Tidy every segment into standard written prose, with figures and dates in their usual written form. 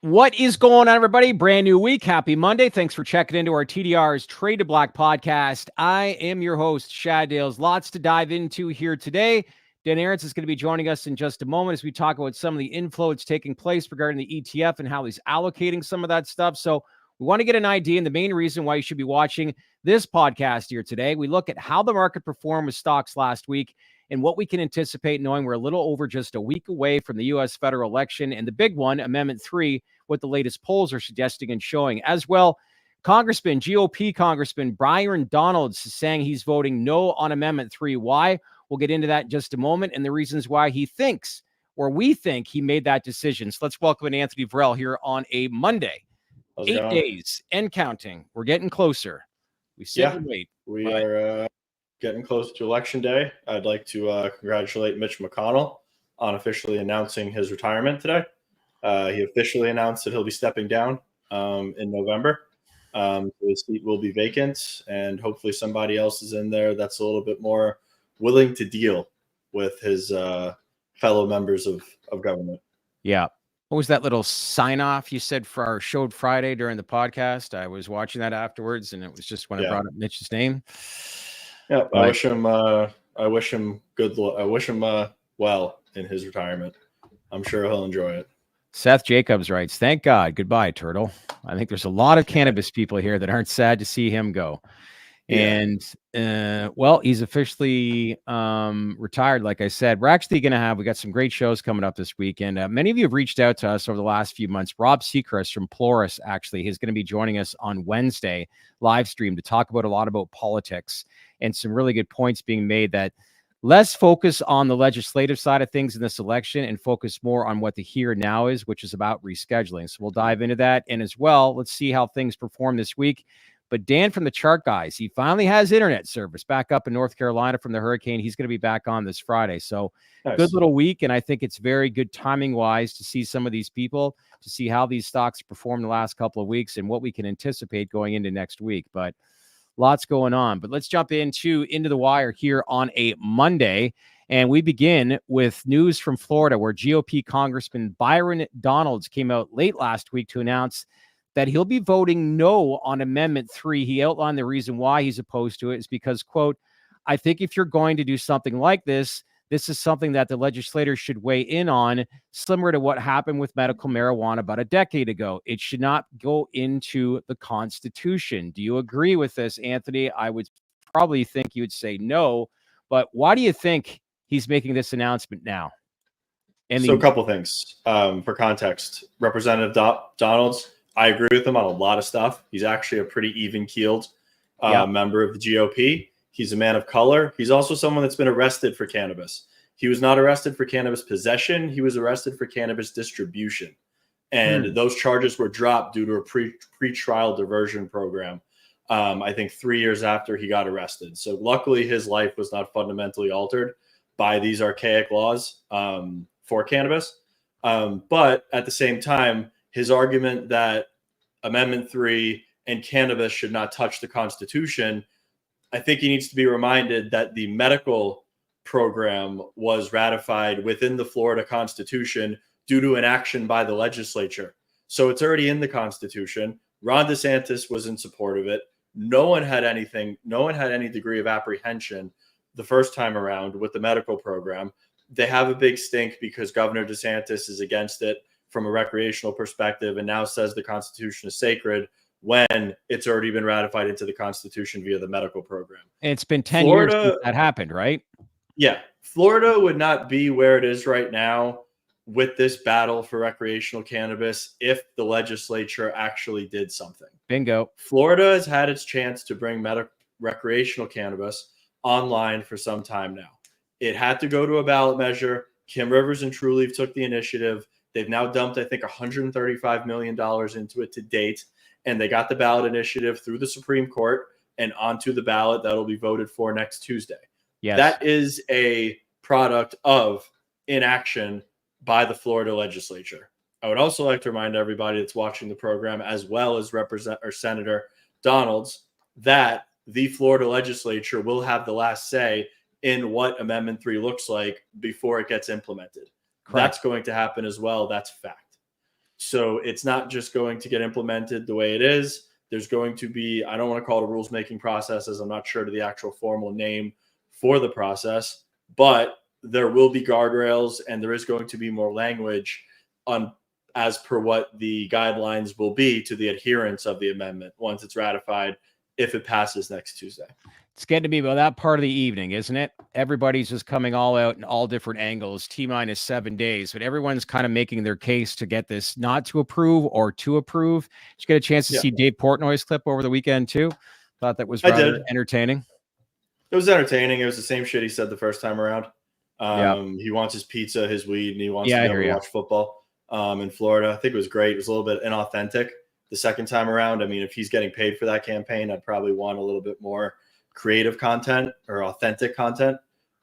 What is going on, everybody? Brand new week. Happy Monday. Thanks for checking into our TDR's Trade to Black podcast. I am your host, Shad Dales. Lots to dive into here today. Dan Ahrens is going to be joining us in just a moment as we talk about some of the inflow that's taking place regarding the ETF and how he's allocating some of that stuff. So we want to get an idea, and the main reason why you should be watching this podcast here today. We look at how the market performed with stocks last week and what we can anticipate, knowing we're a little over just a week away from the U.S. federal election and the big one, Amendment 3, what the latest polls are suggesting and showing. As well, GOP Congressman Byron is saying he's voting no on Amendment 3. Why? We'll get into that in just a moment and the reasons why he thinks, or we think, he made that decision. So let's welcome in Anthony Varell here on a Monday. How's it 8 going? days and counting. We're getting closer. We sit and wait. We are getting close to Election Day. I'd like to congratulate Mitch McConnell on officially announcing his retirement today. He officially announced that he'll be stepping down in November. His seat will be vacant, and hopefully somebody else is in there that's a little bit more willing to deal with his fellow members of government. Yeah. What was that little sign-off you said for our show Friday during the podcast? I was watching that afterwards, and it was just when I brought up Mitch's name. Yeah, I wish him good. I wish him well in his retirement. I'm sure he'll enjoy it. Seth Jacobs writes, "Thank God. Goodbye, Turtle." I think there's a lot of cannabis people here that aren't sad to see him go. And, well, he's officially retired, like I said. We're actually going to we got some great shows coming up this weekend. Many of you have reached out to us over the last few months. Rob Seacrest from Ploris, actually, is going to be joining us on Wednesday, live stream, to talk about a lot about politics and some really good points being made that less focus on the legislative side of things in this election and focus more on what the here and now is, which is about rescheduling. So we'll dive into that. And as well, let's see how things perform this week. But Dan from the Chart Guys, he finally has internet service back up in North Carolina from the hurricane. He's going to be back on this Friday. So nice. Good little week. And I think it's very good timing wise to see some of these people, to see how these stocks perform the last couple of weeks and what we can anticipate going into next week. But lots going on. But let's jump into the wire here on a Monday. And we begin with news from Florida, where GOP Congressman Byron came out late last week to announce that he'll be voting no on Amendment 3. He outlined the reason why he's opposed to it is because, quote, "I think if you're going to do something like this, this is something that the legislators should weigh in on, similar to what happened with medical marijuana about a decade ago. It should not go into the Constitution." Do you agree with this, Anthony? I would probably think you would say no, but why do you think he's making this announcement now? So a couple things for context. Representative Donalds, I agree with him on a lot of stuff. He's actually a pretty even-keeled member of the GOP. He's a man of color. He's also someone that's been arrested for cannabis. He was not arrested for cannabis possession. He was arrested for cannabis distribution. And those charges were dropped due to a pre-trial diversion program, I think 3 years after he got arrested. So luckily, his life was not fundamentally altered by these archaic laws for cannabis. But at the same time, his argument that Amendment 3 and cannabis should not touch the Constitution, I think he needs to be reminded that the medical program was ratified within the Florida Constitution due to an action by the legislature. So it's already in the Constitution. Ron DeSantis was in support of it. No one had any degree of apprehension the first time around with the medical program. They have a big stink because Governor DeSantis is against it from a recreational perspective and now says the Constitution is sacred when it's already been ratified into the Constitution via the medical program. And it's been 10 years since that happened, right? Yeah. Florida would not be where it is right now with this battle for recreational cannabis if the legislature actually did something. Bingo. Florida has had its chance to bring recreational cannabis online for some time now. It had to go to a ballot measure. Kim Rivers and Trulieve took the initiative. They've now dumped, I think, $135 million into it to date, and they got the ballot initiative through the Supreme Court and onto the ballot that'll be voted for next Tuesday. Yes. That is a product of inaction by the Florida legislature. I would also like to remind everybody that's watching the program, as well as Senator Donalds, that the Florida legislature will have the last say in what Amendment 3 looks like before it gets implemented. Correct. That's going to happen as well. That's fact. So it's not just going to get implemented the way it is. There's going to be, I don't want to call it a rules making process, as I'm not sure to the actual formal name for the process, but there will be guardrails and there is going to be more language on as per what the guidelines will be to the adherence of the amendment once it's ratified, if it passes next Tuesday. It's getting to be about that part of the evening, isn't it? Everybody's just coming all out in all different angles, T-minus 7 days, but everyone's kind of making their case to get this not to approve or to approve. Did you get a chance to see Dave Portnoy's clip over the weekend too? Thought that was rather entertaining. It was entertaining. It was the same shit he said the first time around. He wants his pizza, his weed, and he wants to be able to watch football in Florida. I think it was great. It was a little bit inauthentic the second time around. I mean, if he's getting paid for that campaign, I'd probably want a little bit more creative content or authentic content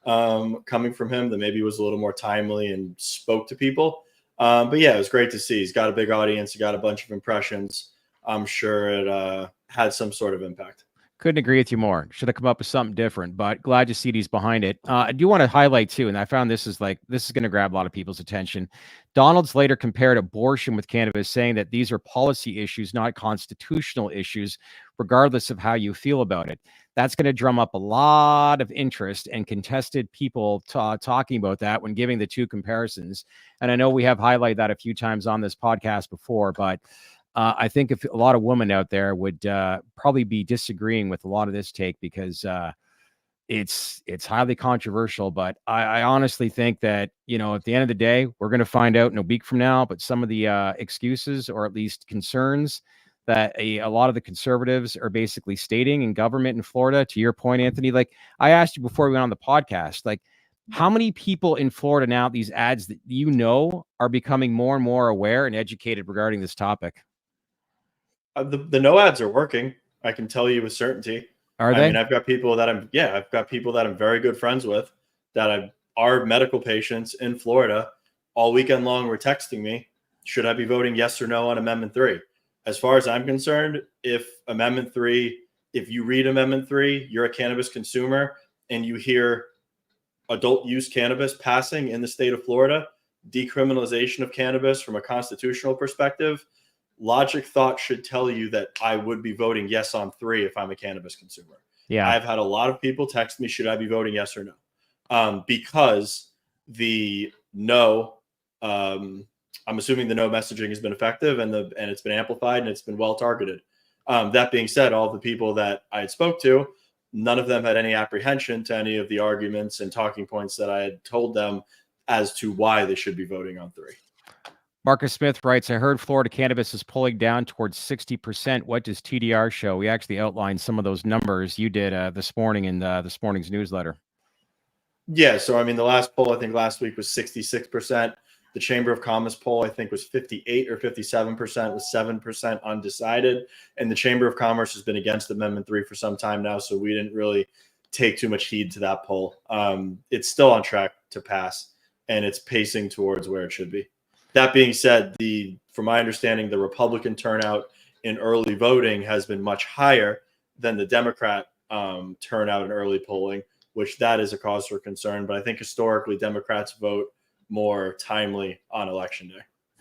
coming from him that maybe was a little more timely and spoke to people. But yeah, it was great to see. He's got a big audience. He got a bunch of impressions. I'm sure it had some sort of impact. Couldn't agree with you more. Should have come up with something different, but glad to see he's behind it. I do want to highlight too, and I found this is going to grab a lot of people's attention. Donald's later compared abortion with cannabis, saying that these are policy issues, not constitutional issues, regardless of how you feel about it. That's going to drum up a lot of interest and contested people talking about that when giving the two comparisons. And I know we have highlighted that a few times on this podcast before, but I think if a lot of women out there would probably be disagreeing with a lot of this take because it's highly controversial. But I honestly think that, at the end of the day, we're going to find out in a week from now. But some of the excuses or at least concerns that a lot of the conservatives are basically stating in government in Florida, to your point, Anthony, like I asked you before we went on the podcast, like how many people in Florida now, these ads that are becoming more and more aware and educated regarding this topic? The no ads are working. I can tell you with certainty. Are they? I mean, I've got people that I'm very good friends with that are medical patients in Florida all weekend long were texting me, should I be voting yes or no on Amendment 3? As far as I'm concerned, if you read Amendment 3, you're a cannabis consumer and you hear adult use cannabis passing in the state of Florida, decriminalization of cannabis from a constitutional perspective, logic thought should tell you that I would be voting yes on 3 if I'm a cannabis consumer. Yeah. I've had a lot of people text me, should I be voting yes or no? Because the no, I'm assuming the no messaging has been effective and it's been amplified and it's been well targeted. That being said, all the people that I had spoke to, none of them had any apprehension to any of the arguments and talking points that I had told them as to why they should be voting on 3. Marcus Smith writes, I heard Florida cannabis is pulling down towards 60%. What does TDR show? We actually outlined some of those numbers you did this morning in this morning's newsletter. Yeah, so I mean, the last poll I think last week was 66%. The Chamber of Commerce poll I think was 58 or 57%, with 7% undecided. And the Chamber of Commerce has been against Amendment 3 for some time now, so we didn't really take too much heed to that poll. It's still on track to pass, and it's pacing towards where it should be. That being said, from my understanding, the Republican turnout in early voting has been much higher than the Democrat turnout in early polling, which that is a cause for concern. But I think historically Democrats vote more timely on election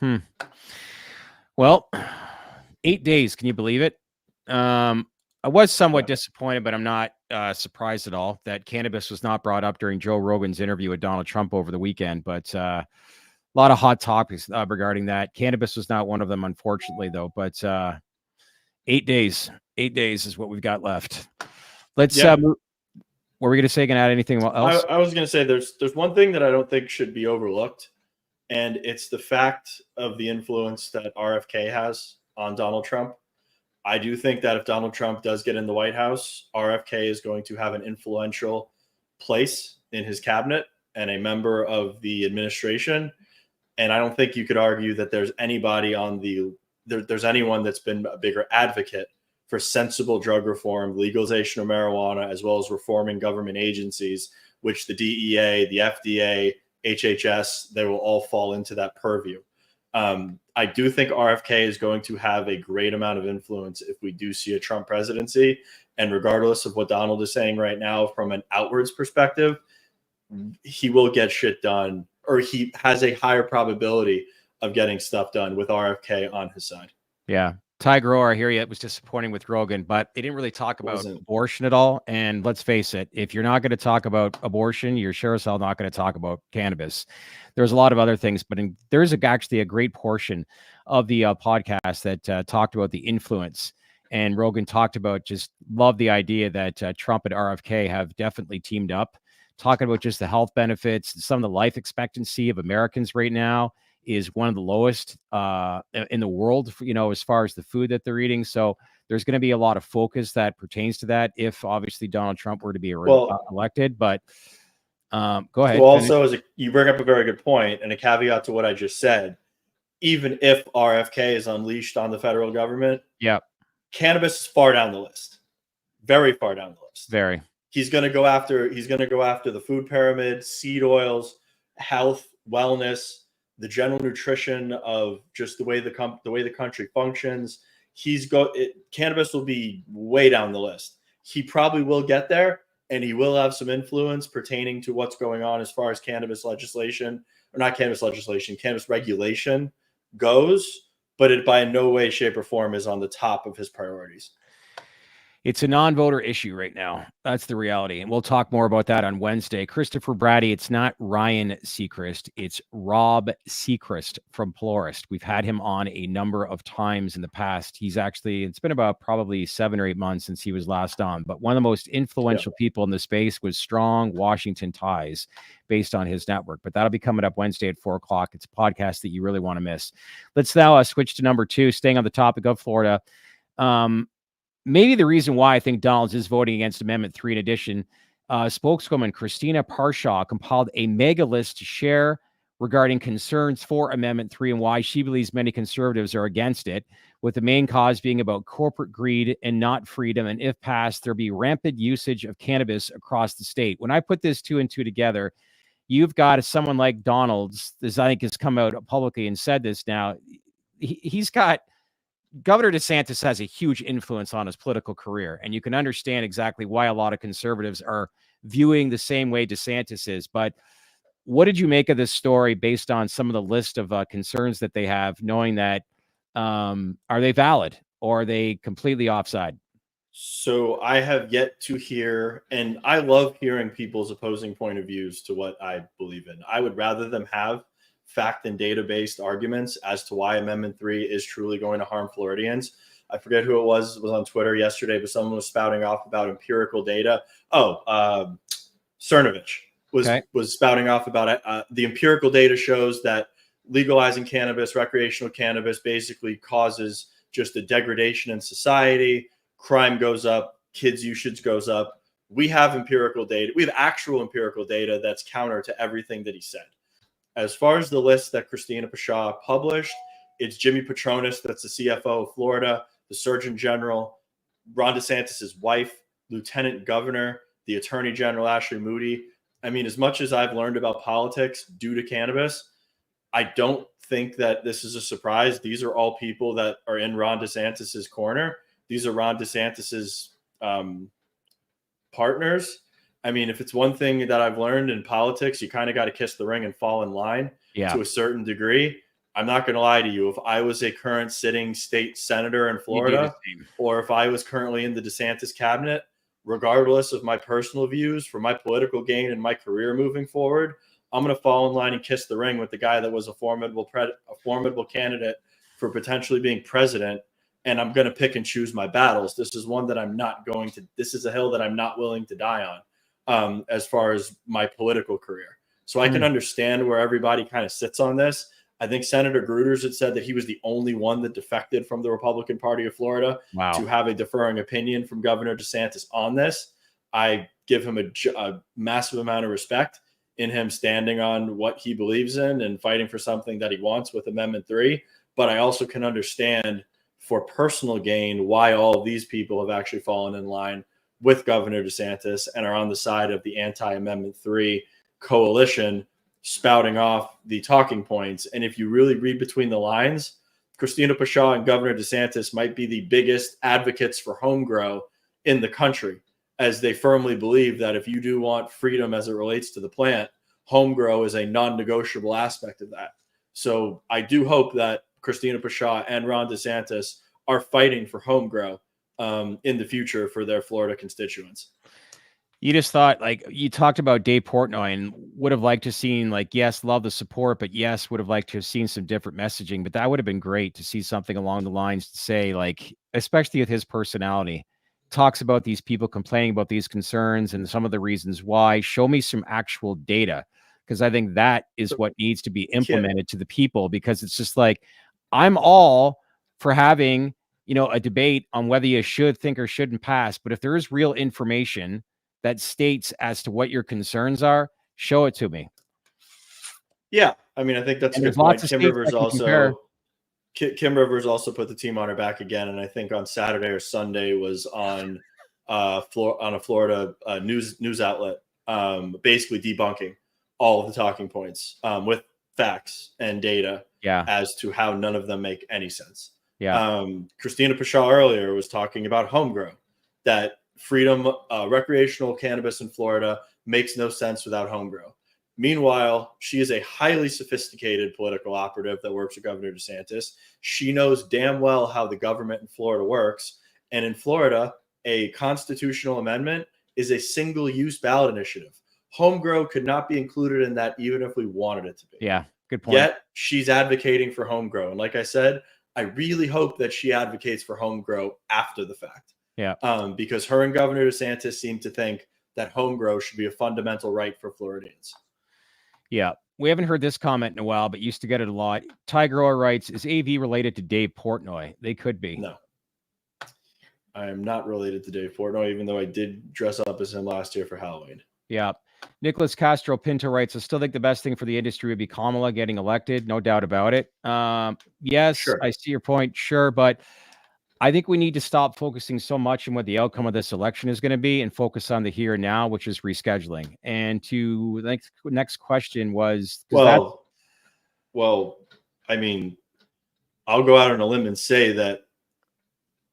day. Well, 8 days. Can you believe it? I was somewhat disappointed, but I'm not surprised at all that cannabis was not brought up during Joe Rogan's interview with Donald Trump over the weekend. But a lot of hot topics regarding that. Cannabis was not one of them, unfortunately, though. But 8 days. 8 days is what we've got left. Let's were we going to say, can I add anything else? I was going to say there's one thing that I don't think should be overlooked, and it's the fact of the influence that RFK has on Donald Trump. I do think that if Donald Trump does get in the White House, RFK is going to have an influential place in his cabinet and a member of the administration. And I don't think you could argue that there's anybody there's anyone that's been a bigger advocate for sensible drug reform, legalization of marijuana, as well as reforming government agencies, which the DEA, the FDA, HHS, they will all fall into that purview. I do think RFK is going to have a great amount of influence if we do see a Trump presidency. And regardless of what Donald is saying right now, from an outwards perspective, he will get shit done, or he has a higher probability of getting stuff done with RFK on his side. Yeah. Ty Grower, I hear you. It was disappointing with Rogan, but they didn't really talk about abortion at all. And let's face it, if you're not going to talk about abortion, you're sure as hell not going to talk about cannabis. There's a lot of other things, but there's actually a great portion of the podcast that talked about the influence. And Rogan talked about just love the idea that Trump and RFK have definitely teamed up, talking about just the health benefits, some of the life expectancy of Americans right now is one of the lowest in the world, as far as the food that they're eating. So there's going to be a lot of focus that pertains to that if obviously Donald Trump were to be elected. But go ahead. So also, you bring up a very good point, and a caveat to what I just said. Even if RFK is unleashed on the federal government, cannabis is far down the list, very far down the list. Very. He's going to go after the food pyramid, seed oils, health, wellness, the general nutrition of just the way the country functions. Cannabis will be way down the list. He probably will get there, and he will have some influence pertaining to what's going on as far as cannabis regulation goes, but it by no way, shape, or form is on the top of his priorities. It's a non-voter issue right now. That's the reality. And we'll talk more about that on Wednesday. Christopher Brady, it's not Ryan Seacrest. It's Rob Seacrest from Plurist. We've had him on a number of times in the past. It's been about probably 7 or 8 months since he was last on. But one of the most influential people in the space with strong Washington ties based on his network. But that'll be coming up Wednesday at 4 o'clock. It's a podcast that you really want to miss. Let's now switch to number 2, staying on the topic of Florida. Maybe the reason why I think Donalds is voting against Amendment 3, in addition, spokeswoman Christina Parshaw compiled a mega list to share regarding concerns for Amendment 3 and why she believes many conservatives are against it, with the main cause being about corporate greed and not freedom. And if passed, there'll be rampant usage of cannabis across the state. When I put this 2 and 2 together, you've got someone like Donalds, this I think has come out publicly and said this now. He's got Governor DeSantis has a huge influence on his political career, and you can understand exactly why a lot of conservatives are viewing the same way DeSantis is. But what did you make of this story based on some of the list of concerns that they have, knowing that are they valid or are they completely offside? So I have yet to hear, and I love hearing people's opposing point of views to what I believe in. I would rather them have fact and data-based arguments as to why Amendment 3 is truly going to harm Floridians. I forget who it was on Twitter yesterday, but someone was spouting off about empirical data. Cernovich was spouting off about the empirical data shows that legalizing cannabis, recreational cannabis, basically causes just a degradation in society. Crime goes up, kids' usage goes up. We have empirical data. We have actual empirical data that's counter to everything that he said. As far as the list that Christina Parshaw published, it's Jimmy Patronis, that's the CFO of Florida, the Surgeon General, Ron DeSantis' wife, Lieutenant Governor, the Attorney General, Ashley Moody. I mean, as much as I've learned about politics due to cannabis, I don't think that this is a surprise. These are all people that are in Ron DeSantis' corner. These are Ron DeSantis' partners. I mean, if it's one thing that I've learned in politics, you kind of got to kiss the ring and fall in line to a certain degree. I'm not going to lie to you. If I was a current sitting state senator in Florida, or if I was currently in the DeSantis cabinet, regardless of my personal views for my political gain and my career moving forward, I'm going to fall in line and kiss the ring with the guy that was a formidable candidate for potentially being president. And I'm going to pick and choose my battles. This is one that this is a hill that I'm not willing to die on. As far as my political career. So I can understand where everybody kind of sits on this. I think Senator Gruters had said that he was the only one that defected from the Republican Party of Florida to have a deferring opinion from Governor DeSantis on this. I give him a massive amount of respect in him standing on what he believes in and fighting for something that he wants with Amendment 3. But I also can understand for personal gain why all of these people have actually fallen in line with Governor DeSantis and are on the side of the anti-Amendment 3 coalition, spouting off the talking points. And if you really read between the lines, Christina Parshaw and Governor DeSantis might be the biggest advocates for home grow in the country, as they firmly believe that if you do want freedom as it relates to the plant, home grow is a non-negotiable aspect of that. So I do hope that Christina Pasha and Ron DeSantis are fighting for home grow in the future for their Florida constituents. You just thought, like, you talked about Dave Portnoy and would have liked to seen, like, yes, love the support, but yes, would have liked to have seen some different messaging. But that would have been great to see something along the lines to say, like, especially with his personality, talks about these people complaining about these concerns and some of the reasons why. Show me some actual data, because I think that is what needs to be implemented to the people, because it's just like, I'm all for having, a debate on whether you should think or shouldn't pass. But if there is real information that states as to what your concerns are, show it to me. Yeah, I mean, I think that's a good point. Kim Rivers also put the team on her back again, and I think on Saturday or Sunday was on a Florida news outlet, basically debunking all of the talking points with facts and data as to how none of them make any sense. Christina Pasha earlier was talking about home grow, that freedom, recreational cannabis in Florida makes no sense without home grow. Meanwhile, she is a highly sophisticated political operative that works with Governor DeSantis. She knows damn well how the government in Florida works. And in Florida, a constitutional amendment is a single-use ballot initiative. Home grow could not be included in that even if we wanted it to be. Yeah, good point. Yet she's advocating for home grow. And like I said, I really hope that she advocates for home grow after the fact. Yeah. Because her and Governor DeSantis seem to think that home grow should be a fundamental right for Floridians. Yeah. We haven't heard this comment in a while, but used to get it a lot. Ty Grower writes, is AV related to Dave Portnoy? They could be. No. I am not related to Dave Portnoy, even though I did dress up as him last year for Halloween. Yeah. Nicholas Castro Pinto writes, I still think the best thing for the industry would be Kamala getting elected. No doubt about it. Yes, sure. I see your point. Sure. But I think we need to stop focusing so much on what the outcome of this election is going to be and focus on the here and now, which is rescheduling. And to the next question was, well, I mean, I'll go out on a limb and say that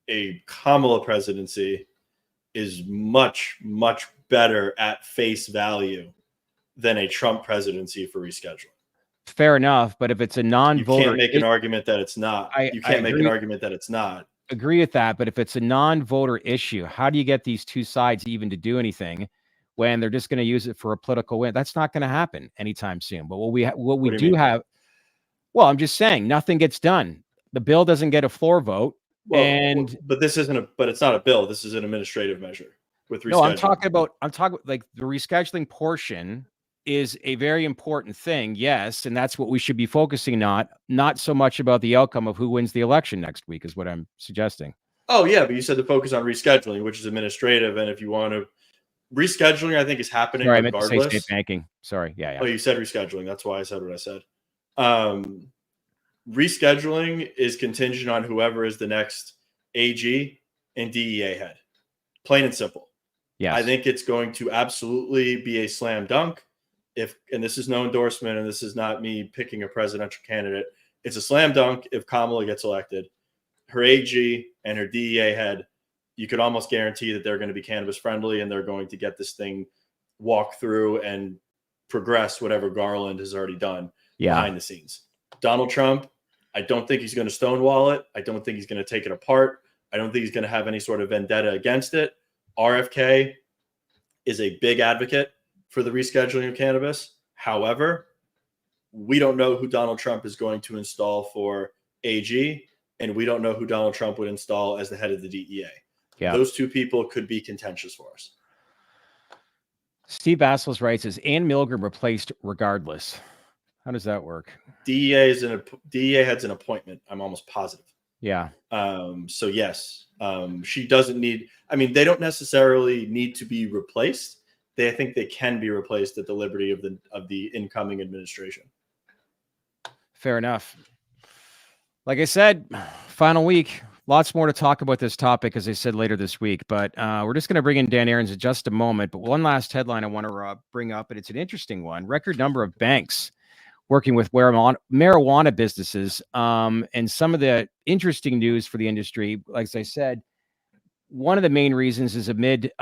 a Kamala presidency is much, much better at face value than a Trump presidency for rescheduling. Fair enough. But if it's a non-voter, you can't make an argument that it's not. You can't make an argument that it's not. Agree with that, but if it's a non-voter issue, how do you get these two sides even to do anything when they're just going to use it for a political win? That's not going to happen anytime soon. But what we do have, well, I'm just saying nothing gets done. The bill doesn't get a floor vote, but this isn't but it's not a bill. This is an administrative measure with rescheduling. No, I'm talking about like the rescheduling portion is a very important thing. Yes. And that's what we should be focusing on, not so much about the outcome of who wins the election next week is what I'm suggesting. Oh yeah. But you said to focus on rescheduling, which is administrative. And if you want to rescheduling, I think is happening regardless. I meant to say state banking. Sorry. Yeah. Oh, you said rescheduling. That's why I said what I said. Rescheduling is contingent on whoever is the next AG and DEA head. Plain and simple. Yeah. I think it's going to absolutely be a slam dunk. And this is no endorsement, and this is not me picking a presidential candidate. It's a slam dunk if Kamala gets elected. Her AG and her DEA head, you could almost guarantee that they're going to be cannabis friendly, and they're going to get this thing walk through and progress whatever Garland has already done behind the scenes. Donald Trump, I don't think he's going to stonewall it. I don't think he's going to take it apart. I don't think he's going to have any sort of vendetta against it. RFK is a big advocate for the rescheduling of cannabis. However, we don't know who Donald Trump is going to install for AG, and we don't know who Donald Trump would install as the head of the DEA. Yeah. Those two people could be contentious for us. Steve Bassels writes, is Ann Milgram replaced regardless? How does that work? DEA heads an appointment. I'm almost positive. Yeah. So yes, she doesn't need, they don't necessarily need to be replaced. I think they can be replaced at the liberty of the incoming administration. Fair enough. Like I said, final week. Lots more to talk about this topic, as I said, later this week. But we're just going to bring in Dan Ahrens in just a moment. But one last headline I want to bring up, and it's an interesting one. Record number of banks working with marijuana businesses. And some of the interesting news for the industry, like I said, one of the main reasons is amid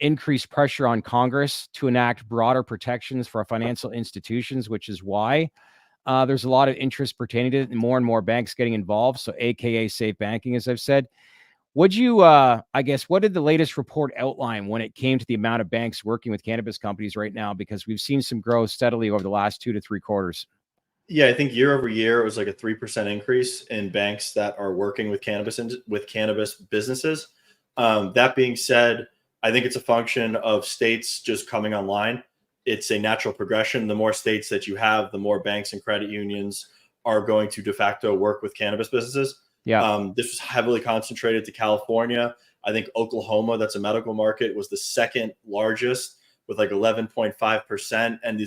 increased pressure on Congress to enact broader protections for financial institutions, which is why there's a lot of interest pertaining to it, and more banks getting involved. So AKA safe banking, as I've said. Would you, I guess, what did the latest report outline when it came to the amount of banks working with cannabis companies right now? Because we've seen some growth steadily over the last 2 to 3 quarters. Yeah, I think year over year, it was like a 3% increase in banks that are working with cannabis businesses. That being said, I think it's a function of states just coming online. It's a natural progression. The more states that you have, the more banks and credit unions are going to de facto work with cannabis businesses. Yeah. This was heavily concentrated to California. I think Oklahoma, that's a medical market, was the second largest with like 11.5%. And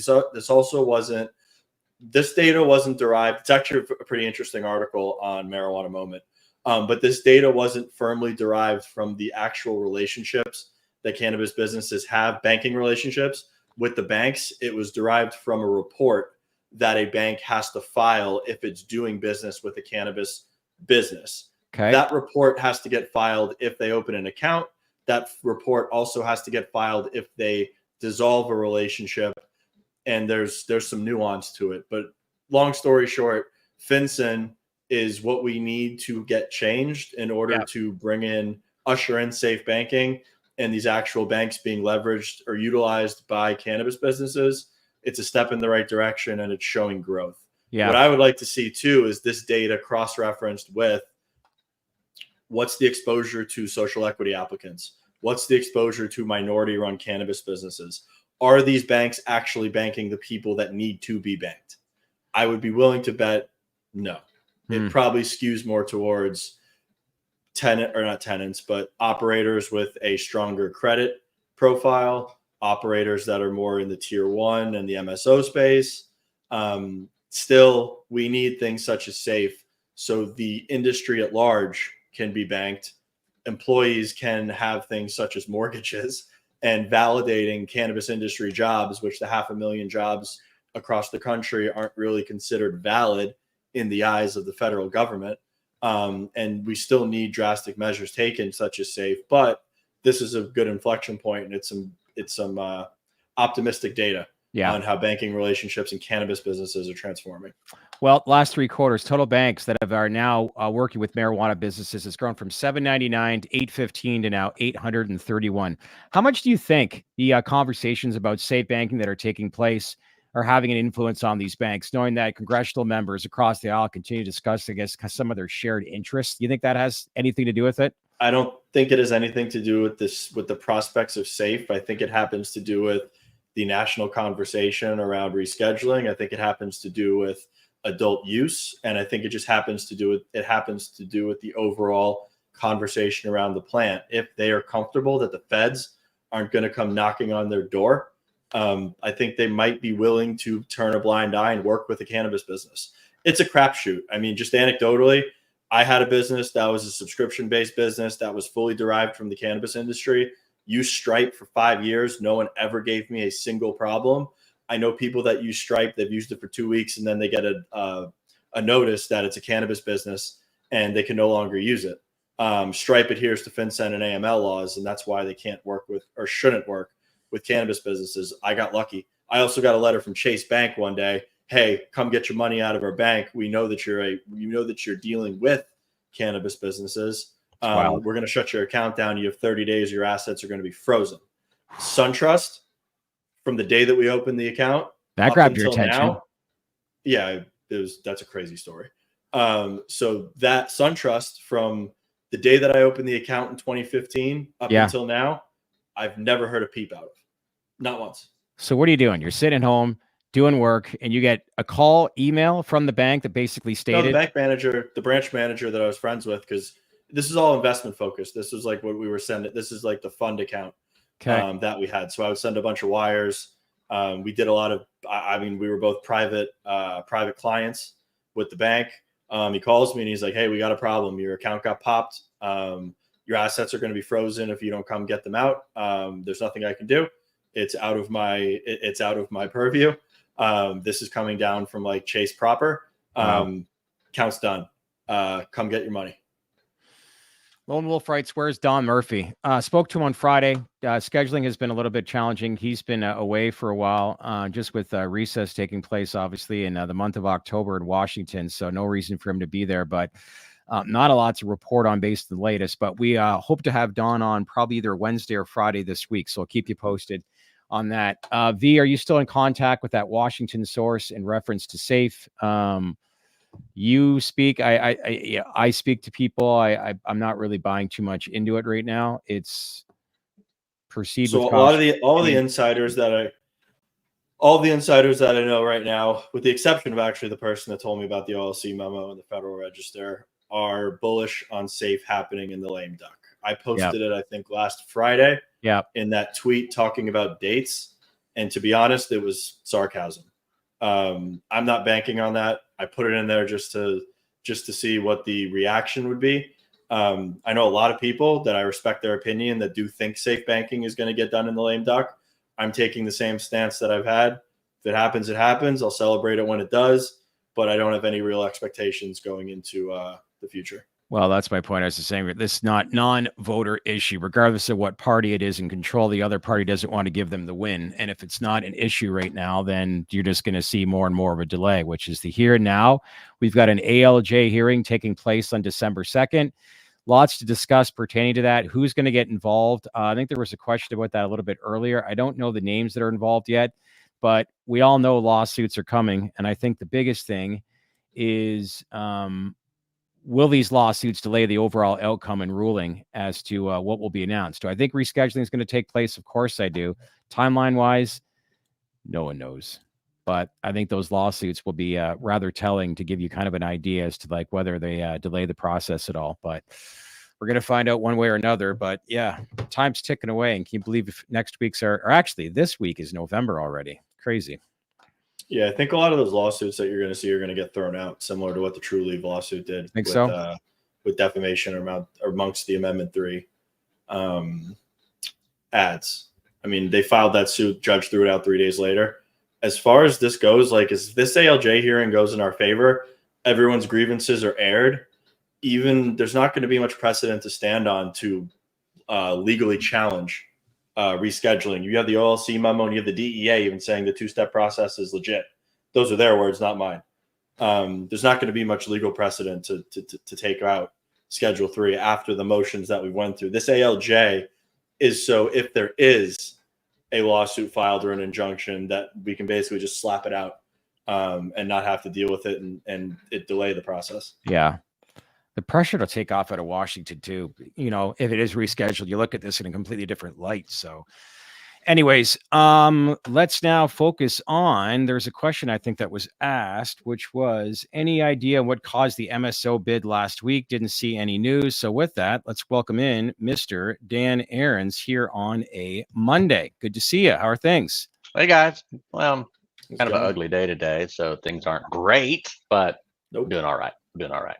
this data wasn't derived. It's actually a pretty interesting article on Marijuana Moment. But this data wasn't firmly derived from the actual relationships that cannabis businesses have, banking relationships with the banks. It was derived from a report that a bank has to file if it's doing business with a cannabis business. Okay. That report has to get filed if they open an account. That report also has to get filed if they dissolve a relationship. And there's some nuance to it. But long story short, FinCEN is what we need to get changed in order to usher in safe banking and these actual banks being leveraged or utilized by cannabis businesses. It's a step in the right direction and it's showing growth. Yeah. What I would like to see too is this data cross-referenced with what's the exposure to social equity applicants? What's the exposure to minority-run cannabis businesses? Are these banks actually banking the people that need to be banked? I would be willing to bet no. It probably skews more towards not tenants, but operators with a stronger credit profile, operators that are more in the tier 1 and the MSO space. Still, we need things such as SAFE so the industry at large can be banked. Employees can have things such as mortgages, and validating cannabis industry jobs, which the 500,000 jobs across the country aren't really considered valid in the eyes of the federal government. And we still need drastic measures taken, such as SAFE. But this is a good inflection point, and it's some optimistic data on how banking relationships and cannabis businesses are transforming. Well, last 3 quarters, total banks that are now working with marijuana businesses has grown from 799 to 815 to now 831. How much do you think the conversations about safe banking that are taking place are having an influence on these banks, knowing that congressional members across the aisle continue to discuss, I guess, some of their shared interests? Do you think that has anything to do with it? I don't think it has anything to do with the prospects of SAFE. I think it happens to do with the national conversation around rescheduling. I think it happens to do with adult use. And I think it just happens to do with the overall conversation around the plant. If they are comfortable that the feds aren't going to come knocking on their door, I think they might be willing to turn a blind eye and work with a cannabis business. It's a crapshoot. I mean, just anecdotally, I had a business that was a subscription-based business that was fully derived from the cannabis industry. Used Stripe for 5 years. No one ever gave me a single problem. I know people that use Stripe, they've used it for 2 weeks, and then they get a notice that it's a cannabis business and they can no longer use it. Stripe adheres to FinCEN and AML laws, and that's why they can't work with or shouldn't work with cannabis businesses. I got lucky. I also got a letter from Chase Bank one day. Hey, come get your money out of our bank. We know that you're dealing with cannabis businesses. We're going to shut your account down. You have 30 days. Your assets are going to be frozen. SunTrust, from the day that we opened the account, that grabbed your attention. Now, that's a crazy story. So that SunTrust, from the day that I opened the account in 2015 up until now, I've never heard a peep out of. Not once. So what are you doing? You're sitting home doing work, and you get a call, email from the bank that basically stated. No, the bank manager, the branch manager that I was friends with, because this is all investment focused. This was like what we were sending. This is like the fund account that we had. So I would send a bunch of wires. We did a lot of, we were both private clients with the bank. He calls me and he's like, hey, we got a problem. Your account got popped. Your assets are going to be frozen if you don't come get them out. There's nothing I can do. It's out of my purview. This is coming down from like Chase proper. Count's done. Come get your money. Lone Wolf writes, where's Don Murphy? Spoke to him on Friday. Scheduling has been a little bit challenging. He's been away for a while, just with recess taking place, obviously, in the month of October in Washington. So no reason for him to be there, but not a lot to report on based on the latest. But we hope to have Don on probably either Wednesday or Friday this week. So I'll keep you posted on that. V, are you still in contact with that Washington source in reference to SAFE? You speak. I speak to people. I'm not really buying too much into it right now. It's perceived. So all the insiders that I know right now, with the exception of actually the person that told me about the OLC memo and the Federal Register, are bullish on SAFE happening in the lame duck. I posted it, I think, last Friday. In that tweet talking about dates, and to be honest, it was sarcasm. I'm not banking on that. I put it in there just to see what the reaction would be. I know a lot of people that I respect their opinion that do think safe banking is going to get done in the lame duck. I'm taking the same stance that I've had. If it happens, it happens. I'll celebrate it when it does, but I don't have any real expectations going into the future. Well, that's my point. I was saying this is not non-voter issue, regardless of what party it is in control. The other party doesn't want to give them the win. And if it's not an issue right now, then you're just going to see more and more of a delay, which is the here and now. We've got an ALJ hearing taking place on December 2nd. Lots to discuss pertaining to that. Who's going to get involved? I think there was a question about that a little bit earlier. I don't know the names that are involved yet, but we all know lawsuits are coming. And I think the biggest thing is, will these lawsuits delay the overall outcome and ruling as to what will be announced? Do I think rescheduling is going to take place? Of course I do. Timeline-wise, no one knows. But I think those lawsuits will be rather telling to give you kind of an idea as to like whether they delay the process at all. But we're going to find out one way or another. But yeah, time's ticking away. And can you believe if next week's or actually this week is November already? Crazy. Yeah, I think a lot of those lawsuits that you're going to see are going to get thrown out, similar to what the True Leave lawsuit did. With defamation or amongst the Amendment 3 ads. I mean, they filed that suit. Judge threw it out 3 days later. As far as this goes, like, as this ALJ hearing goes in our favor, everyone's grievances are aired. Even there's not going to be much precedent to stand on to legally challenge rescheduling. You have the OLC memo and you have the DEA even saying the two-step process is legit. Those are their words, not mine. There's not going to be much legal precedent to take out Schedule 3 after the motions that we went through. This ALJ is so if there is a lawsuit filed or an injunction that we can basically just slap it out and not have to deal with it and it delay the process. Yeah. The pressure to take off out of Washington too, you know, if it is rescheduled, you look at this in a completely different light. So anyways, let's now focus on, there's a question I think that was asked, which was any idea what caused the MSO bid last week? Didn't see any news. So with that, let's welcome in Mr. Dan Ahrens here on a Monday. Good to see you. How are things? Hey guys. Well, kind of an ugly day today, so things aren't great, but doing all right. Doing all right.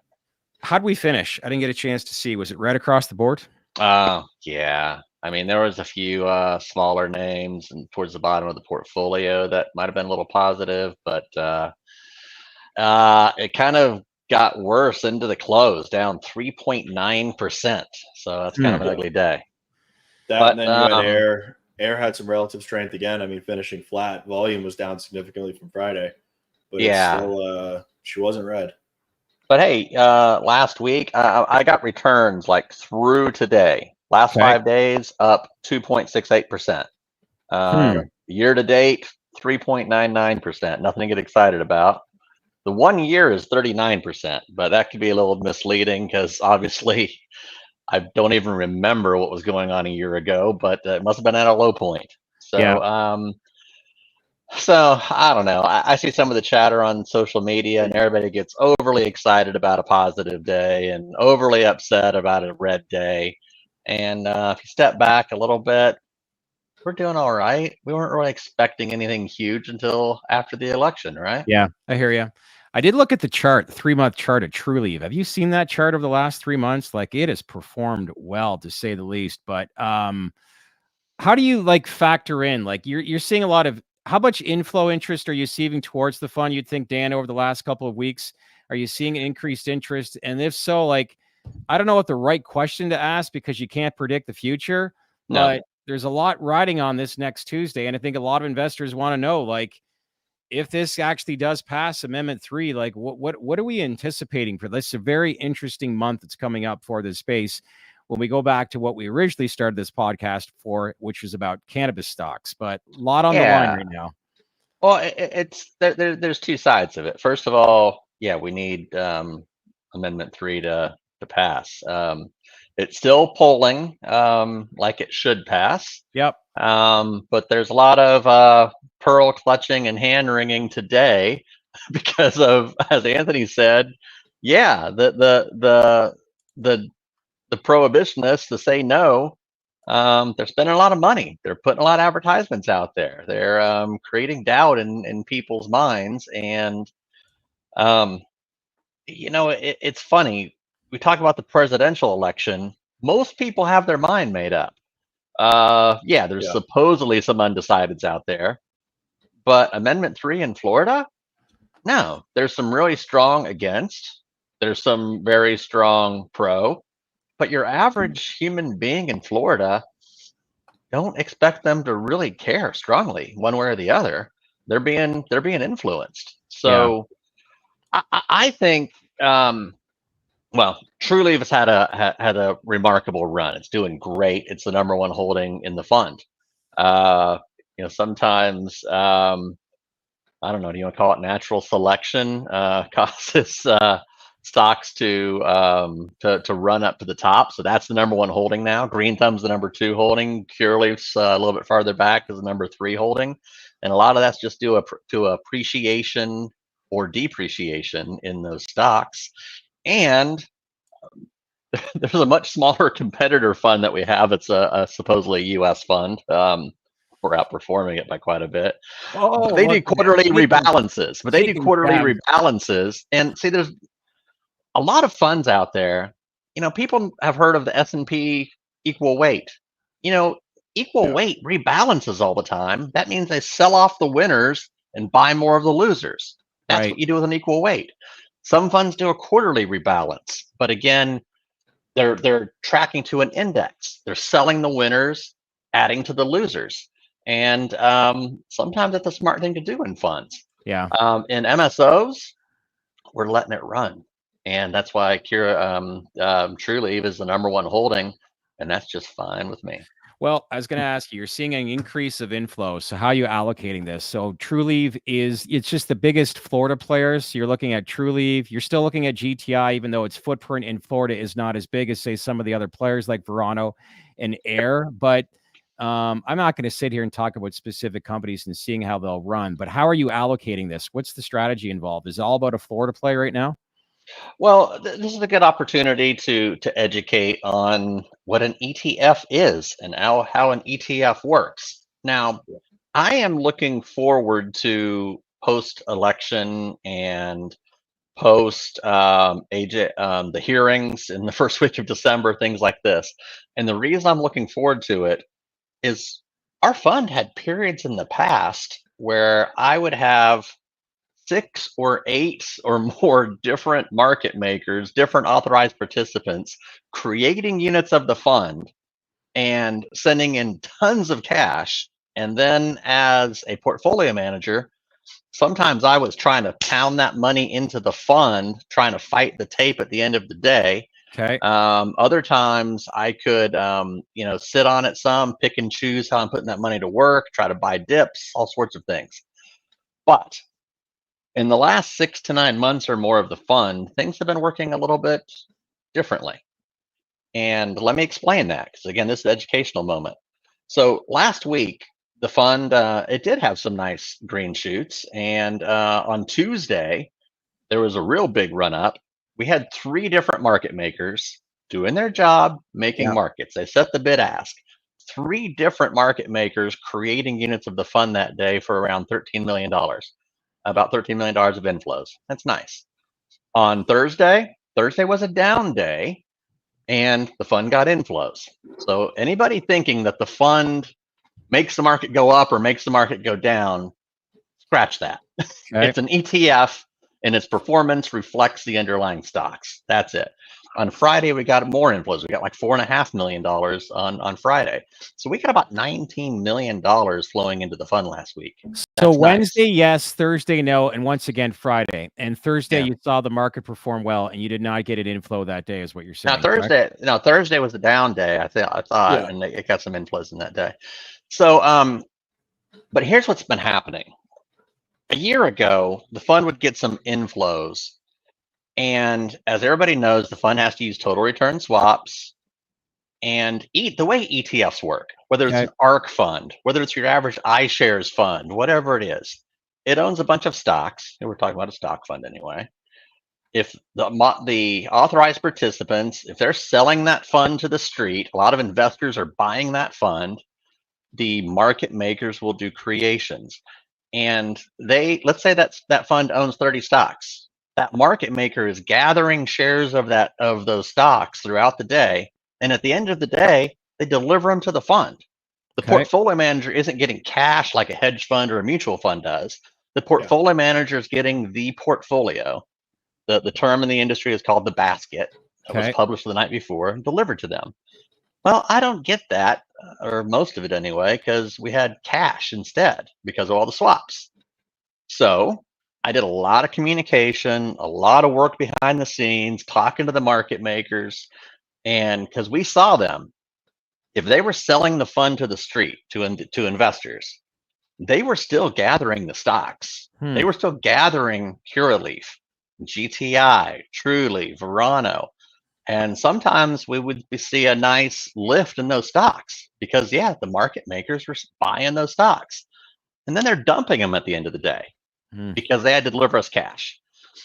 How'd we finish? I didn't get a chance to see. Was it red across the board? Yeah. I mean, there was a few smaller names and towards the bottom of the portfolio that might have been a little positive, but it kind of got worse into the close, down 3.9%. So that's kind of an ugly day. And then you had Air. Air had some relative strength again. I mean, finishing flat. Volume was down significantly from Friday, but it's still, she wasn't red. But hey, last week I got returns like through today. Last 5 days up 2.68%. Year to date 3.99%. Nothing to get excited about. The 1 year is 39%, but that could be a little misleading because obviously I don't even remember what was going on a year ago, but it must have been at a low point. So So I don't know. I see some of the chatter on social media and everybody gets overly excited about a positive day and overly upset about a red day. And if you step back a little bit, we're doing all right. We weren't really expecting anything huge until after the election, right? Yeah, I hear you. I did look at the chart, the 3-month chart of True Leave. Have you seen that chart over the last 3 months? Like it has performed well, to say the least. But how do you like factor in? Like you're seeing a lot of, how much inflow interest are you seeing towards the fund? You'd think, Dan, over the last couple of weeks, are you seeing increased interest? And if so, like I don't know what the right question to ask because you can't predict the future, but there's a lot riding on this next Tuesday. And I think a lot of investors want to know, like, if this actually does pass Amendment 3, like what are we anticipating for this? It's a very interesting month that's coming up for this space when we go back to what we originally started this podcast for, which was about cannabis stocks, but a lot on the line right now. Well, it's there's two sides of it. First of all, yeah, we need Amendment 3 to pass. It's still polling like it should pass. Yep. But there's a lot of pearl clutching and hand wringing today because of, as Anthony said, yeah, the prohibitionists to say no. They're spending a lot of money. They're putting a lot of advertisements out there. They're creating doubt in people's minds. And, it's funny. We talk about the presidential election. Most people have their mind made up. There's supposedly some undecideds out there. But Amendment 3 in Florida? No, there's some really strong against. There's some very strong pro. But your average human being in Florida, don't expect them to really care strongly one way or the other. They're being influenced. So I think Trulieve has had a remarkable run. It's doing great. It's the #1 holding in the fund. Sometimes I don't know. Do you want to call it natural selection? Causes stocks to run up to the top. So that's the #1 holding now. Green Thumb's the #2 holding. Curaleaf's a little bit farther back is the #3 holding, and a lot of that's just due to appreciation or depreciation in those stocks. And there's a much smaller competitor fund that we have. It's a supposedly U.S. fund. We're outperforming it by quite a bit. They do quarterly rebalances. And see, there's a lot of funds out there. People have heard of the S&P equal weight. Equal weight rebalances all the time. That means they sell off the winners and buy more of the losers. That's what you do with an equal weight. Some funds do a quarterly rebalance, but again, they're tracking to an index. They're selling the winners, adding to the losers. And sometimes that's a smart thing to do in funds. Yeah. In MSOs, we're letting it run. And that's why Trulieve is the #1 holding, and that's just fine with me. Well, I was going to ask you, you're seeing an increase of inflows. So how are you allocating this? So Trulieve it's just the biggest Florida players. So you're looking at Trulieve. You're still looking at GTI, even though its footprint in Florida is not as big as, say, some of the other players like Verano and Air. But I'm not going to sit here and talk about specific companies and seeing how they'll run. But how are you allocating this? What's the strategy involved? Is it all about a Florida play right now? Well, this is a good opportunity to educate on what an ETF is and how an ETF works. Now, I am looking forward to post-election and post the hearings in the first week of December, things like this. And the reason I'm looking forward to it is our fund had periods in the past where I would have 6 or 8 or more different market makers, different authorized participants, creating units of the fund and sending in tons of cash. And then as a portfolio manager, sometimes I was trying to pound that money into the fund, trying to fight the tape at the end of the day. Okay. Other times I could, sit on it some, pick and choose how I'm putting that money to work, try to buy dips, all sorts of things. But in the last 6 to 9 months or more of the fund, things have been working a little bit differently. And let me explain that, because again, this is an educational moment. So last week, the fund, it did have some nice green shoots. And on Tuesday, there was a real big run up. We had 3 different market makers doing their job, making markets. They set the bid ask. 3 different market makers creating units of the fund that day for around $13 million. About $13 million of inflows. That's nice. On Thursday was a down day, and the fund got inflows. So anybody thinking that the fund makes the market go up or makes the market go down, scratch that. Okay. It's an ETF, and its performance reflects the underlying stocks. That's it. on Friday, we got more inflows. We got like $4.5 million on Friday. So we got about $19 million flowing into the fund last week. So Wednesday, yes, Thursday, no, and once again Friday. And Thursday, you saw the market perform well, and you did not get an inflow that day, is what you're saying. Now Thursday was the down day. I thought, and it got some inflows in that day. So, but here's what's been happening. A year ago, the fund would get some inflows, and as everybody knows, the fund has to use total return swaps. And the way ETFs work, whether it's an ARC fund, whether it's your average iShares fund, whatever it is, it owns a bunch of stocks. And we're talking about a stock fund anyway. If the authorized participants, if they're selling that fund to the street, a lot of investors are buying that fund. The market makers will do creations. And let's say that fund owns 30 stocks. That market maker is gathering shares of those stocks throughout the day. And at the end of the day, they deliver them to the fund. The portfolio manager isn't getting cash like a hedge fund or a mutual fund does. The portfolio manager is getting the portfolio. The term in the industry is called the basket. It was published the night before and delivered to them. Well, I don't get that, or most of it anyway, because we had cash instead because of all the swaps. So I did a lot of communication, a lot of work behind the scenes, talking to the market makers. And because we saw them, if they were selling the fund to the street, to investors, they were still gathering the stocks. They were still gathering Curaleaf, GTI, Trulieve, Verano. And sometimes we would see a nice lift in those stocks because, the market makers were buying those stocks. And then they're dumping them at the end of the day because they had to deliver us cash.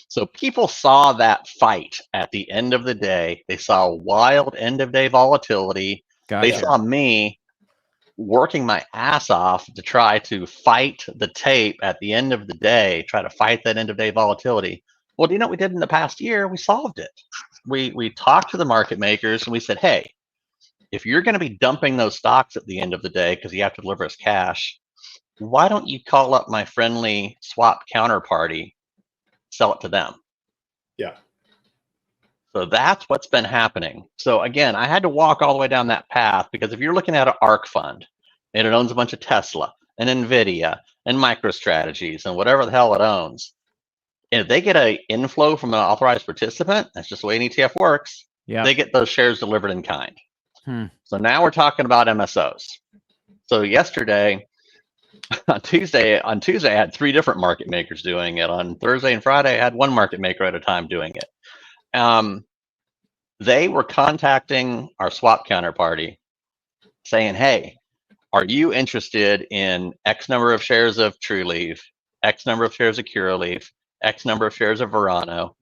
So people saw that fight at the end of the day. They saw wild end of day volatility. They saw me working my ass off to try to fight the tape at the end of the day, try to fight that end of day volatility. Well, do you know what we did in the past year? We solved it. We talked to the market makers and we said, hey, if you're going to be dumping those stocks at the end of the day because you have to deliver us cash, why don't you call up my friendly swap counterparty, sell it to them? Yeah. So that's what's been happening. So again, I had to walk all the way down that path because if you're looking at an ARC fund and it owns a bunch of Tesla and NVIDIA and MicroStrategies and whatever the hell it owns, and if they get an inflow from an authorized participant, that's just the way an ETF works, they get those shares delivered in kind. So now we're talking about MSOs. So yesterday, on Tuesday, I had 3 different market makers doing it. On Thursday and Friday, I had 1 market maker at a time doing it. They were contacting our swap counterparty saying, hey, are you interested in X number of shares of Trulieve, X number of shares of Curaleaf, X number of shares of Verano?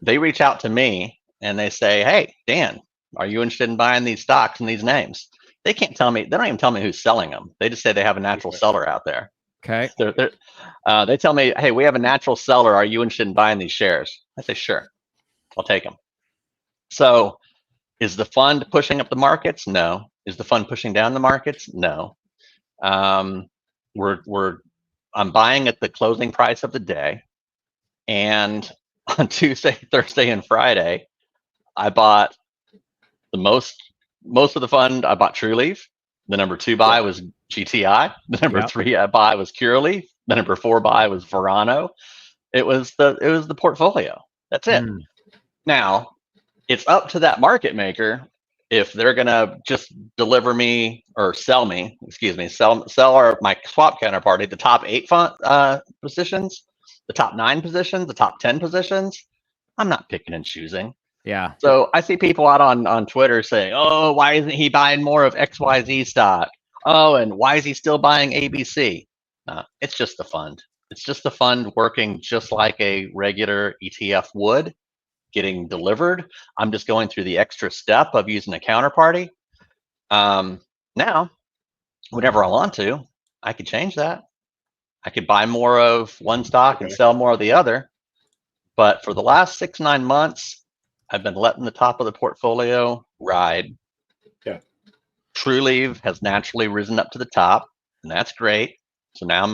They reach out to me and they say, hey, Dan, are you interested in buying these stocks and these names? They can't tell me. They don't even tell me who's selling them. They just say they have a natural seller out there. Okay. They tell me, hey, we have a natural seller. Are you interested in buying these shares? I say, sure, I'll take them. So is the fund pushing up the markets? No. Is the fund pushing down the markets? No. I'm buying at the closing price of the day. And on Tuesday, Thursday, and Friday, I bought the most of the fund. I bought Trulieve. The number 2 buy was GTI. The number 3 I buy was Curaleaf. The number 4 buy was Verano. It was the portfolio. That's it. Now it's up to that market maker if they're gonna just deliver me or sell my swap counterparty the top 8 positions, the top 9 positions, the top 10 positions. I'm not picking and choosing. Yeah. So I see people out on Twitter saying, oh, why isn't he buying more of XYZ stock? Oh, and why is he still buying ABC? It's just the fund. It's just the fund working just like a regular ETF would, getting delivered. I'm just going through the extra step of using a counterparty. Now, whenever I want to, I could change that. I could buy more of one stock and sell more of the other. But for the last 6-9 months, I've been letting the top of the portfolio ride. Yeah. Trulieve has naturally risen up to the top, and that's great. So now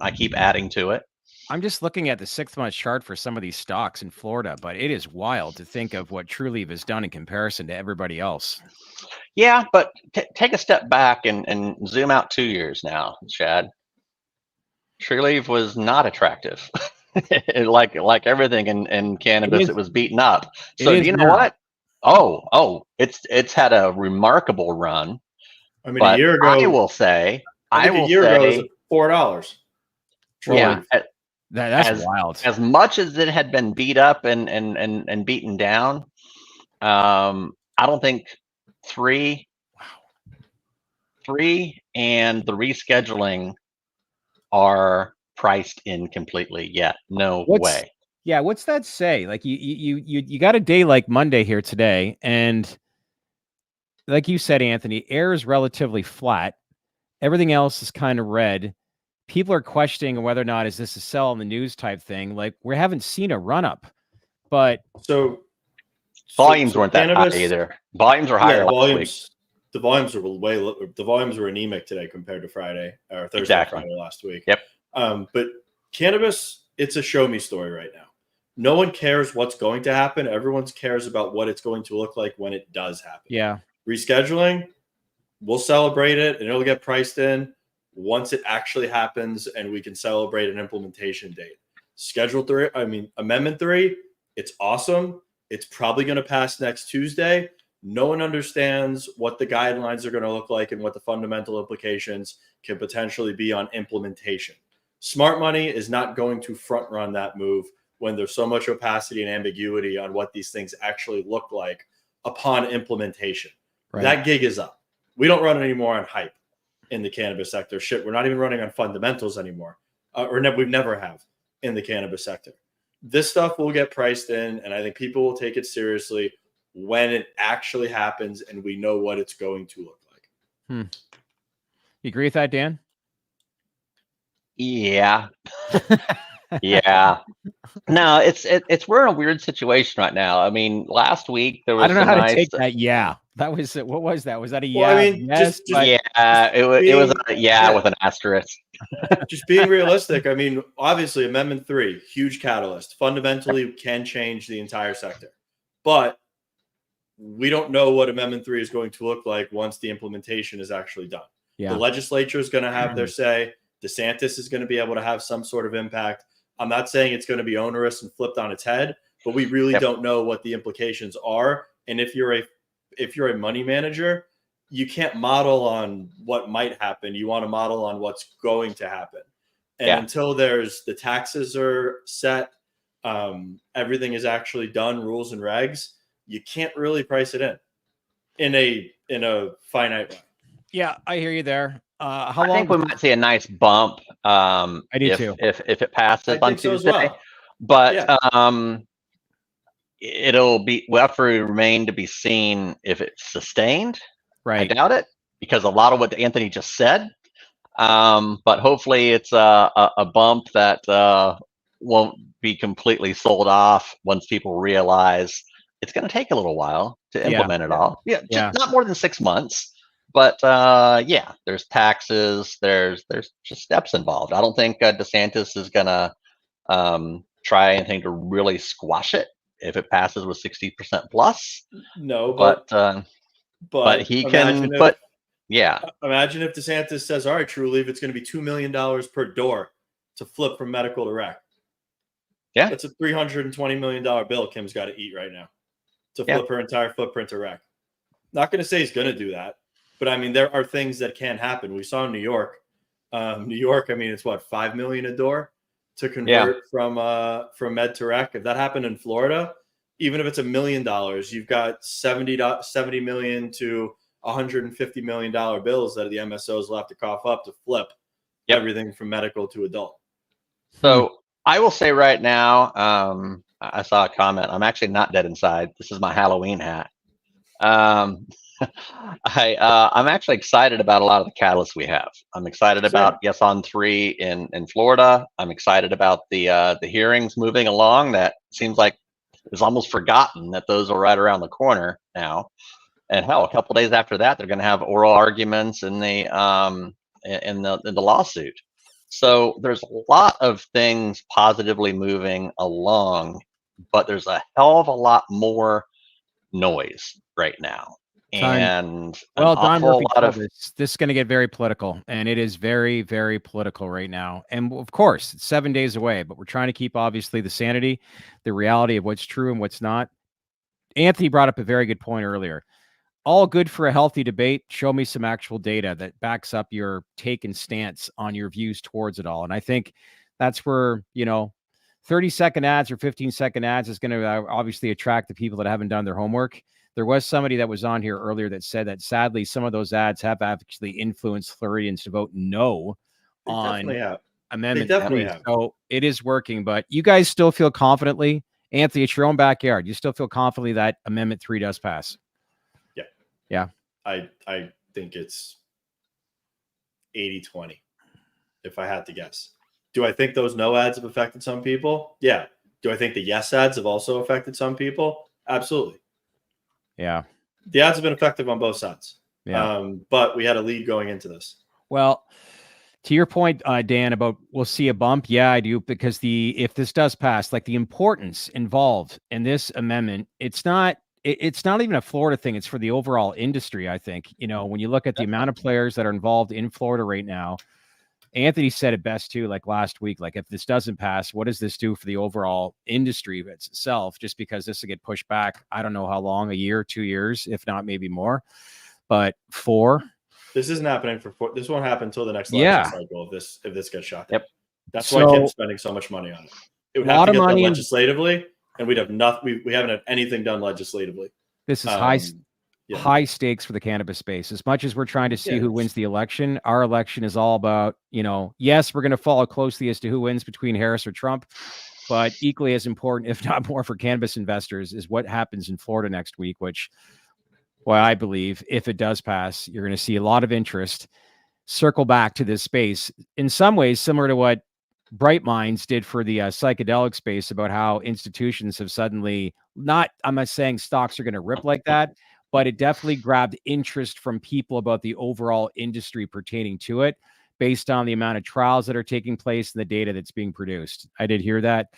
I keep adding to it. I'm just looking at the 6-month chart for some of these stocks in Florida, but it is wild to think of what TrueLeaf has done in comparison to everybody else. Yeah, but take a step back and zoom out 2 years now, Chad. TrueLeaf was not attractive. like everything in cannabis, it was beaten up. So you know what? It's had a remarkable run. I mean, a year ago, I will say, a year ago it was $4. Yeah, that's wild. As much as it had been beat up and beaten down, I don't think 3 and the rescheduling are priced in completely yet. No way. Yeah, what's that say? Like you got a day like Monday here today, and like you said, Anthony, air is relatively flat. Everything else is kind of red. People are questioning whether or not is this a sell on the news type thing. Like we haven't seen a run up, but volumes weren't that high either. Volumes were higher last week. The volumes were anemic today compared to Friday or Thursday, Friday last week. Yep. But cannabis, it's a show me story right now. No one cares what's going to happen. Everyone cares about what it's going to look like when it does happen. Yeah. Rescheduling, we'll celebrate it and it'll get priced in once it actually happens and we can celebrate an implementation date. Amendment 3, it's awesome. It's probably going to pass next Tuesday. No one understands what the guidelines are going to look like and what the fundamental implications can potentially be on implementation. Smart money is not going to front run that move when there's so much opacity and ambiguity on what these things actually look like upon implementation. Right. That gig is up. We don't run anymore on hype in the cannabis sector. We're not even running on fundamentals anymore, we've never have in the cannabis sector. This stuff will get priced in, and I think people will take it seriously when it actually happens and we know what it's going to look like. You agree with that, Dan? Yeah. Yeah. No, we're in a weird situation right now. I mean, last week there was I don't know how to take that. Yeah. That was what was that? Was that a yeah? Well, I mean, yes, it was a yeah with an asterisk. Just being realistic. I mean, obviously Amendment 3, huge catalyst, fundamentally can change the entire sector. But we don't know what Amendment 3 is going to look like once the implementation is actually done. Yeah. The legislature is going to have their say. DeSantis is going to be able to have some sort of impact. I'm not saying it's going to be onerous and flipped on its head, but we really don't know what the implications are. And if you're a money manager, you can't model on what might happen. You want to model on what's going to happen. And until the taxes are set, everything is actually done, rules and regs, you can't really price it in a finite way. Yeah, I hear you there. I think we might see a nice bump. I do too. If it passes on Tuesday, so well. But we'll have to remain to be seen if it's sustained. Right. I doubt it because a lot of what Anthony just said. But hopefully it's a bump that won't be completely sold off once people realize it's going to take a little while to implement it all. Not more than 6 months. But there's taxes, there's just steps involved. I don't think DeSantis is gonna try anything to really squash it if it passes with 60% plus. No, but he can. Imagine if DeSantis says, "All right, TrueLeaf, it's going to be $2 million per door to flip from medical to rec." Yeah, that's a $320 million bill Kim's got to eat right now to flip her entire footprint to rec. Not going to say he's going to do that. But I mean, there are things that can happen. We saw in New York. I mean, it's what, $5 million a door to convert from med to rec. If that happened in Florida, even if it's $1 million, you've got $70 million to $150 million bills that the MSOs will have to cough up to flip everything from medical to adult. So I will say right now, I saw a comment. I'm actually not dead inside. This is my Halloween hat. I'm actually excited about a lot of the catalysts we have. I'm excited about Yes on 3 in Florida. I'm excited about the hearings moving along. That seems like it's almost forgotten that those are right around the corner now. And hell, a couple days after that, they're going to have oral arguments in the lawsuit. So there's a lot of things positively moving along, but there's a hell of a lot more noise right now. And an Don awful Murphy lot told of us this is going to get very political, and it is very, very political right now. And of course, it's 7 days away, but we're trying to keep obviously the sanity, the reality of what's true and what's not. Anthony brought up a very good point earlier. All good for a healthy debate. Show me some actual data that backs up your take and stance on your views towards it all. And I think that's where, 30-second ads or 15-second ads is going to obviously attract the people that haven't done their homework. There was somebody that was on here earlier that said that sadly, some of those ads have actually influenced Floridians to vote no on Amendment 3. So it is working, but you guys still feel confidently, Anthony, it's your own backyard. You still feel confidently that Amendment 3 does pass? Yeah. I think it's 80-20, if I had to guess. Do I think those no ads have affected some people? Yeah. Do I think the yes ads have also affected some people? Absolutely. Yeah. The ads have been effective on both sides. Yeah. But we had a lead going into this. Well, to your point, Dan, about we'll see a bump. Yeah, I do. Because if this does pass, like the importance involved in this amendment, it's not even a Florida thing. It's for the overall industry. I think, when you look at the amount of players that are involved in Florida right now, Anthony said it best too, like last week, like if this doesn't pass, what does this do for the overall industry itself? Just because this will get pushed back, I don't know how long, a year, 2 years, if not maybe more, but 4. This isn't happening for 4. This won't happen until the next election cycle if this gets shot down. Yep. That's why Kim's spending so much money on it. It would have to get done legislatively, and we'd have nothing. We haven't had anything done legislatively. This is high stakes for the cannabis space. As much as we're trying to see who wins the election, our election is all about, yes, we're going to follow closely as to who wins between Harris or Trump, but equally as important, if not more for cannabis investors, is what happens in Florida next week, which, well, I believe if it does pass, you're going to see a lot of interest circle back to this space in some ways, similar to what Bright Minds did for the psychedelic space, about how institutions have suddenly I'm not saying stocks are going to rip like that, but it definitely grabbed interest from people about the overall industry pertaining to it based on the amount of trials that are taking place and the data that's being produced. I did hear that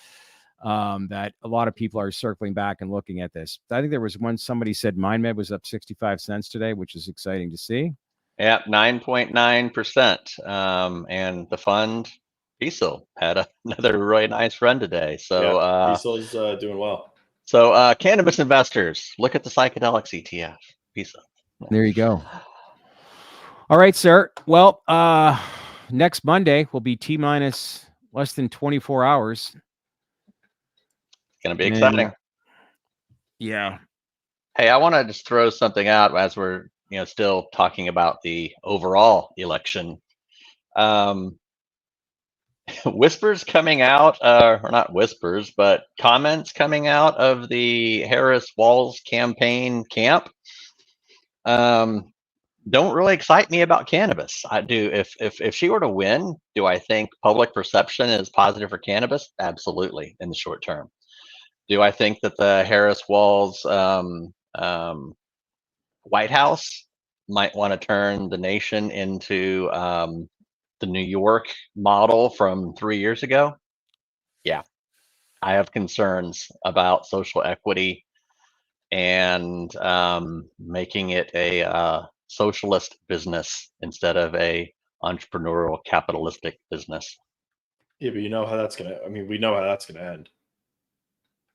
a lot of people are circling back and looking at this. I think there was somebody said MindMed was up 65 cents today, which is exciting to see. Yeah, 9.9%. And the fund, Diesel, had another really nice run today. So Diesel is doing well. So cannabis investors, look at the psychedelics ETF. Diesel. There you go. All right, sir. Well, next Monday will be T-minus less than 24 hours. It's going to be exciting. Yeah. Hey, I want to just throw something out as we're still talking about the overall election. Whispers coming out, or not whispers, but comments coming out of the Harris-Walz campaign camp don't really excite me about cannabis. I do. If she were to win, do I think public perception is positive for cannabis? Absolutely, in the short term. Do I think that the Harris-Walz White House might want to turn the nation into the New York model from 3 years ago? Yeah, I have concerns about social equity and making it a socialist business instead of a entrepreneurial capitalistic business. Yeah, but you know how that's gonna. I mean, we know how that's gonna end.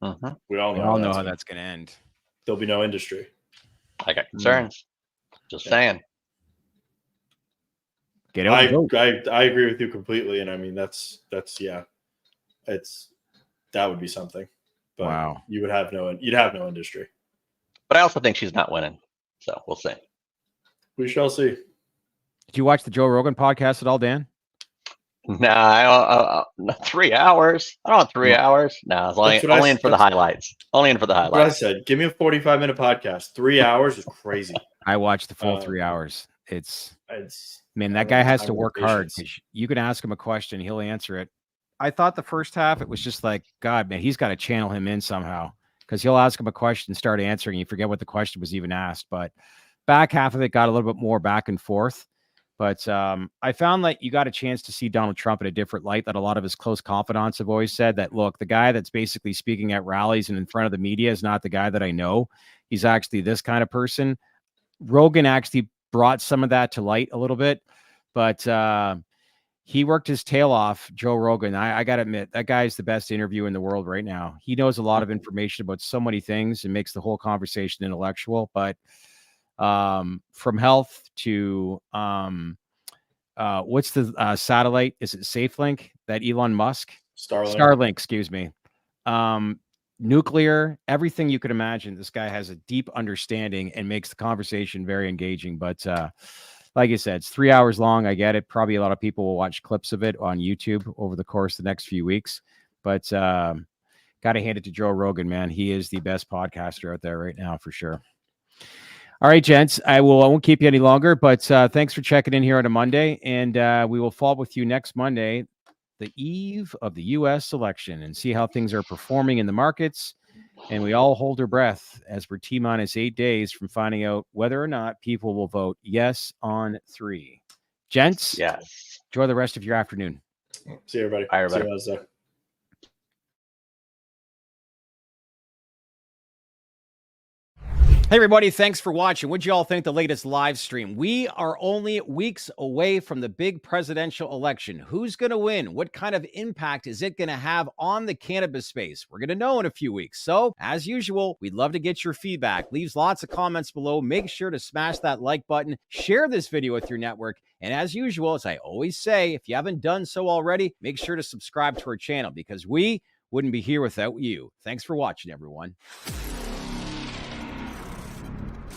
Mm-hmm. We all know how that's gonna end. There'll be no industry. I got concerns. Just saying. Get out. I agree with you completely, and I mean that's that would be something. But wow, you'd have no industry. But I also think she's not winning, so we'll see. We shall see. Did you watch the Joe Rogan podcast at all, Dan? No, 3 hours. I don't want 3 hours. No, it's only in for the highlights. Only in for the highlights. What I said, give me a 45-minute podcast. 3 hours is crazy. I watched the full 3 hours. Man, that guy has to work hard. You can ask him a question, he'll answer it. I thought the first half, it was just like, God, man, he's got to channel him in somehow, because he'll ask him a question, start answering, you forget what the question was even asked. But back half of it got a little bit more back and forth. But I found that you got a chance to see Donald Trump in a different light that a lot of his close confidants have always said that, look, the guy that's basically speaking at rallies and in front of the media is not the guy that I know. He's actually this kind of person. Rogan actually brought some of that to light a little bit, but he worked his tail off, Joe Rogan. I got to admit, that guy's the best interview in the world right now. He knows a lot of information about so many things and makes the whole conversation intellectual. But from health to what's the satellite? Is it SafeLink that Elon Musk? Starlink, excuse me. Nuclear, everything you could imagine. This guy has a deep understanding and makes the conversation very engaging. But like I said, it's 3 hours long. I get it. Probably a lot of people will watch clips of it on YouTube over the course of the next few weeks. But got to hand it to Joe Rogan, man. He is the best podcaster out there right now for sure. All right, gents, I won't keep you any longer, but thanks for checking in here on a Monday. And we will follow up with you next Monday, the eve of the U.S. election, and see how things are performing in the markets. And we all hold our breath as we're T-minus 8 days from finding out whether or not people will vote yes on 3. Gents, yes. Enjoy the rest of your afternoon. See you, everybody. Bye, everybody. See you guys. Hey, everybody. Thanks for watching. What'd you all think the latest live stream? We are only weeks away from the big presidential election. Who's going to win? What kind of impact is it going to have on the cannabis space? We're going to know in a few weeks. So, as usual, we'd love to get your feedback. Leave lots of comments below. Make sure to smash that like button. Share this video with your network. And as usual, as I always say, if you haven't done so already, make sure to subscribe to our channel because we wouldn't be here without you. Thanks for watching, everyone.